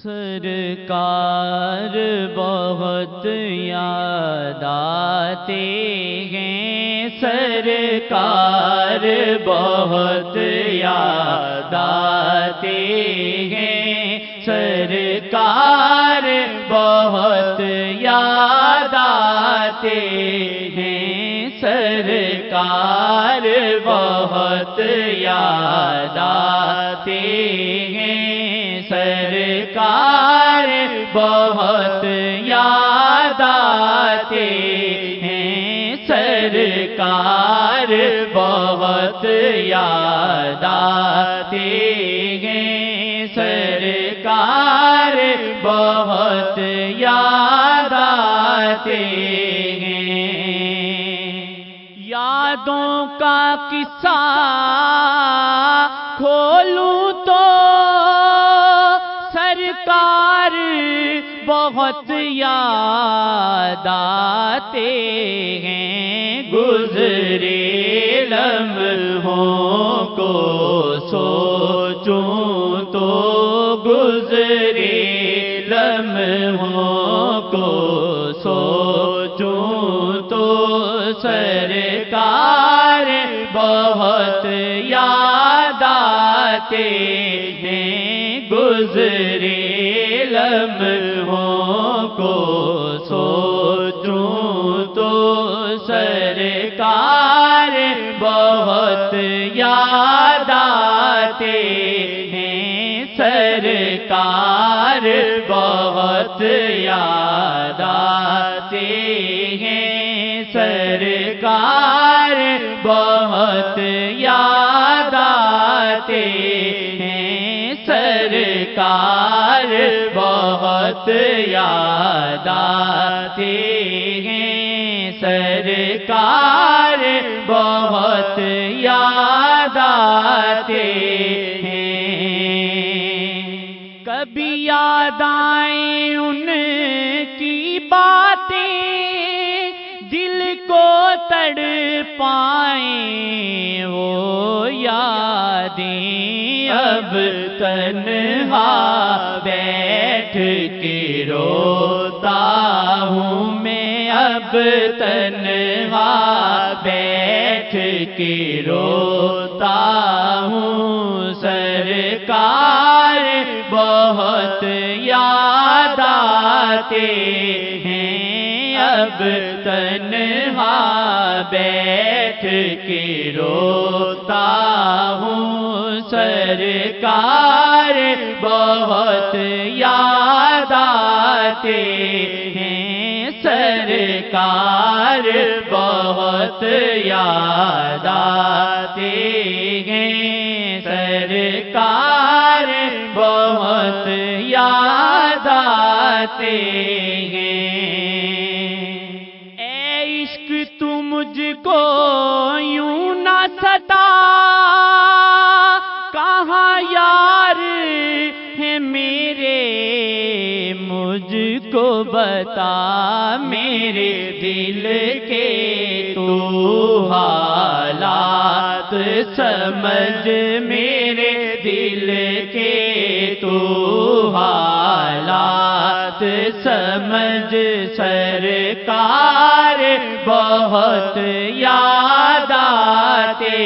سرکار بہت یاد آتے ہیں، سرکار بہت یاد آتے ہیں، سرکار بہت یاد آتے ہیں، سرکار بہت یاد آتے ہیں، سرکار بہت یاد آتے ہیں، سرکار بہت یاد آتے ہیں، سرکار بہت یاد آتے ہیں۔ یادوں کا قصہ کھولوں تو سرکار بہت یاد آتے ہیں، گزرے لمحوں کو سوچوں تو گزرے لمحوں کو سوچوں تو سرکار بہت یاد آتے ہیں، گزرے لمحوں کو سوچوں تو سرکار بہت یاد آتے ہیں، سرکار بہت یاد آتے ہیں، سرکار بہت یاد آتے ہیں، سرکار بہت یاد آتے ہیں، سرکار بہت یاد آتے ہیں۔ کبھی یاد آئیں ان کی باتیں دل کو تڑپائیں، وہ یادیں اب تنہا بیٹھ کے روتا ہوں میں، اب تنہا بیٹھ کے روتا ہوں، سرکار بہت یاد آتے ہیں، اب تنہا بیٹھ کے روتا ہوں، سرکار بہت یاد آتے ہیں، سرکار بہت یاد آتے ہیں، سرکار بہت یاد آتے ہیں۔ اے عشق تو مجھ کو یوں نہ ستا، کہاں یار ہے میرے مجھ کو بتا، میرے دل کے تو حالات سمجھ، میرے دل کے تو حالات سمجھ، سرکار بہت یاد آتے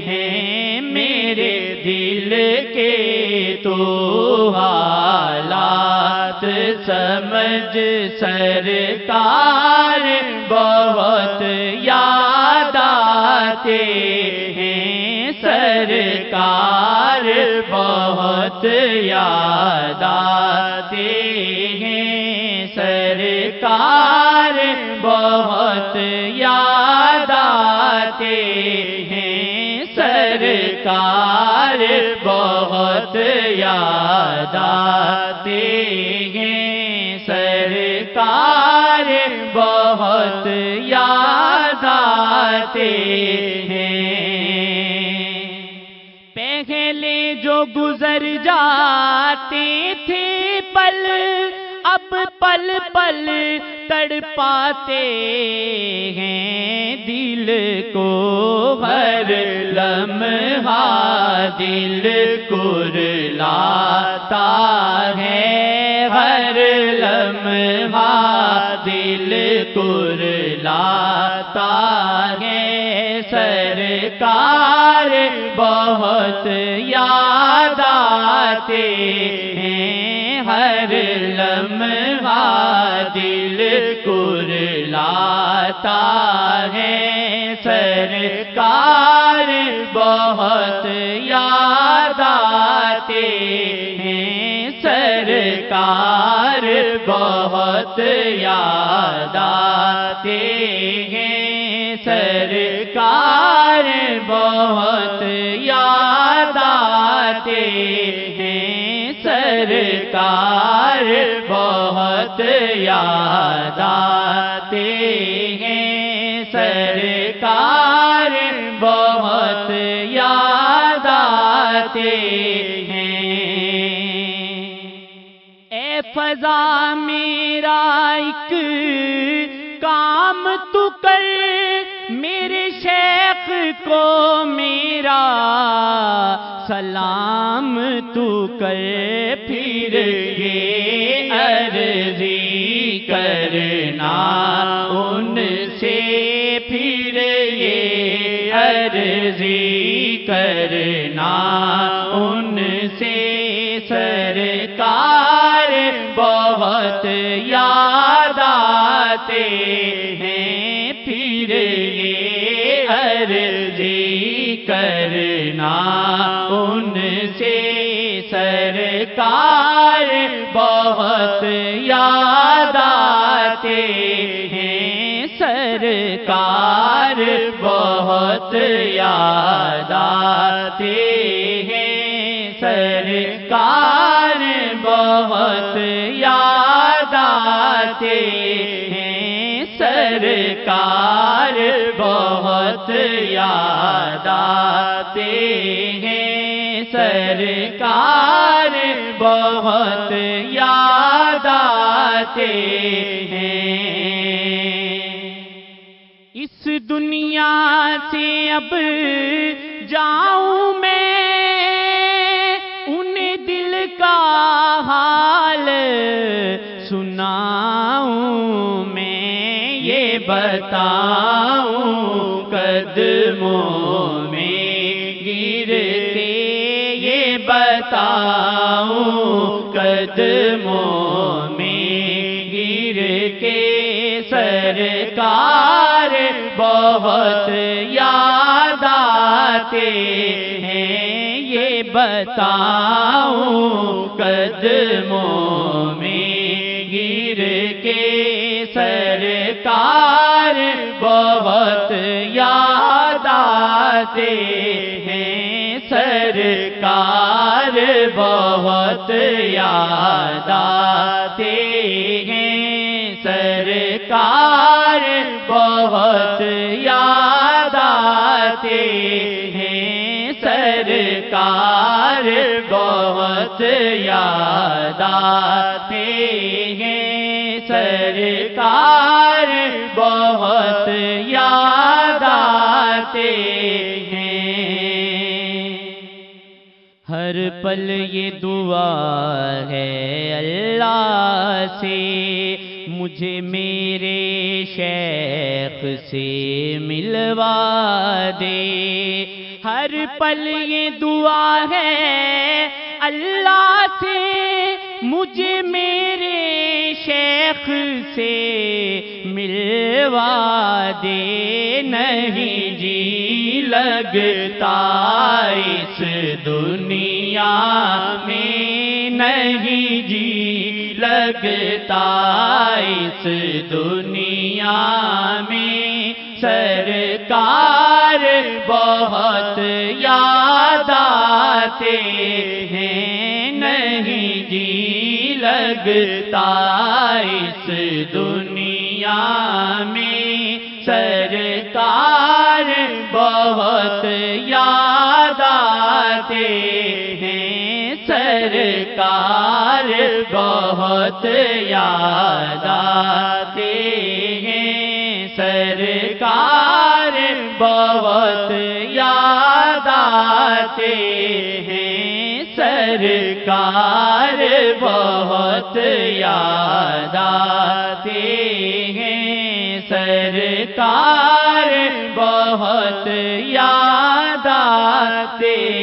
ہیں، میرے دل کے تو حالات سمجھ، سرکار بہت یاد آتے ہیں، سرکار بہت یاد آتے ہیں، سرکار بہت یاد آتے ہیں، سرکار بہت یاد آتے ہیں، سرکار بہت یاد آتے ہیں۔ پہلے جو گزر جاتے تھے پل، اب پل پل تڑپاتے ہیں، دل کو ہر لمحہ دل کرلاتا ہے، دل کرلاتا ہے سرکار بہت یاد آتے ہیں ہر لمحہ دل کرلاتا ہے سرکار بہت یاد آتے ہیں سرکار بہت یاد آتے ہیں سرکار بہت یاد آتے ہیں سرکار بہت یاد آتے ہیں سرکار بہت یاد آتے ہیں۔ اے فضا میرا ایک کام تو کر میرے شیخ کو میرا سلام تو کر پھر یہ عرضی کرنا ان سے پھر یہ عرضی کرنا ان سے سرکار بہت یاد آتے ہیں پھر یہ عرضی کرنا ان سے سرکار بہت یاد آتے ہیں سرکار بہت یاد آتے ہیں سرکار بہت یاد آتے ہیں سرکار بہت یاد آتے ہیں سرکار بہت یاد آتے ہیں۔ اس دنیا سے اب جاؤں میں انہیں دل کا حال سناؤں میں یہ بتاؤں قدموں میں گرتے یہ بتاؤں قدموں میں گر کے سرکار بہت یاد آتے ہیں یہ بتاؤں قدموں میں گر کے سرکار بہت یاد آتے ہیں سرکار بہت یاد آتے ہیں سرکار بہت یاد آتے ہیں سرکار بہت یاد آتے ہیں سرکار بہت یاد آتے ہیں۔ ہر پل یہ دعا ہے اللہ سے مجھے میرے شیخ سے ملوا دے، ہر پل یہ دعا ہے اللہ سے مجھے میرے شیخ سے ملوا دے، نہیں جی لگتا اس دنیا میں، نہیں جی لگتا اس دنیا میں، سرکار بہت یاد آتے ہیں، نہیں جی لگتا اس دنیا میں، سرکار بہت یاد آتے ہیں، سرکار بہت یاد آتے ہیں، سرکار بہت یاد آتے ہیں، سرکار بہت یاد آتے سرکار بہت یاد آتے